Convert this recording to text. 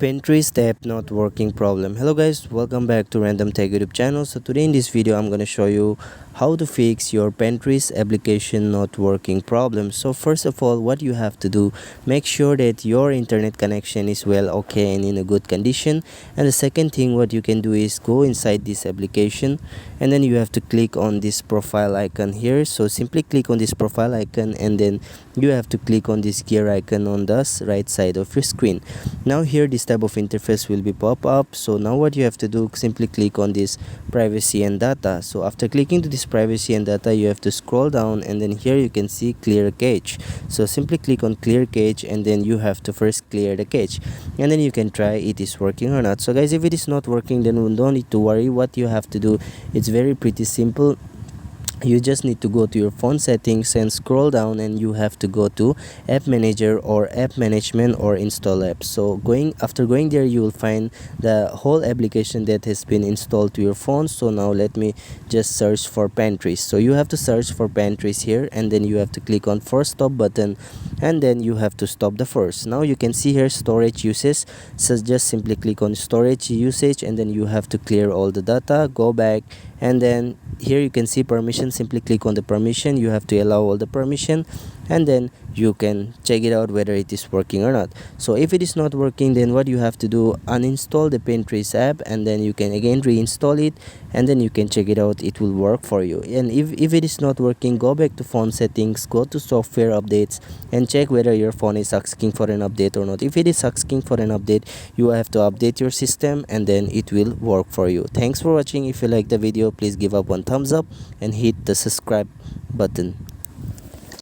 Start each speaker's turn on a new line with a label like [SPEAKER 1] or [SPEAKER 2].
[SPEAKER 1] Penterest app not working problem. Hello guys, welcome back to Random Tech YouTube channel. So today in this video I'm going to show you how to fix your Penterest application not working problem. So first of all, what you have to do, make sure that your internet connection is well okay and in a good condition. And the second thing what you can do is go inside this application and then you have to click on this profile icon here. So simply click on this profile icon and then you have to click on this gear icon on the right side of your screen. Now here this type of interface will be pop up. So now what you have to do, simply click on this privacy and data. So after clicking to this privacy and data, you have to scroll down and then here you can see clear cache. So simply click on clear cache and then you have to first clear the cache and then you can try it is working or not. So guys, if it is not working, then we don't need to worry. What you have to do, it's very pretty simple. You just need to go to your phone settings and scroll down and you have to go to app manager or app management or install apps. So after going there, you will find the whole application that has been installed to your phone. So now let me just search for Penterest. So you have to search for Penterest here and then you have to click on force stop button and then you have to stop the force. Now you can see here storage usage, so just simply click on storage usage and then you have to clear all the data, go back, and then here you can see permission. Simply click on the permission, you have to allow all the permission and then you can check it out whether it is working or not. So if it is not working, then what you have to do, uninstall the Penterest app and then you can again reinstall it and then you can check it out, it will work for you. And if it is not working, go back to phone settings, go to software updates and check whether your phone is asking for an update or not. If it is asking for an update, you have to update your system and then it will work for you. Thanks for watching. If you like the video, please give up one thumbs up and hit the subscribe button.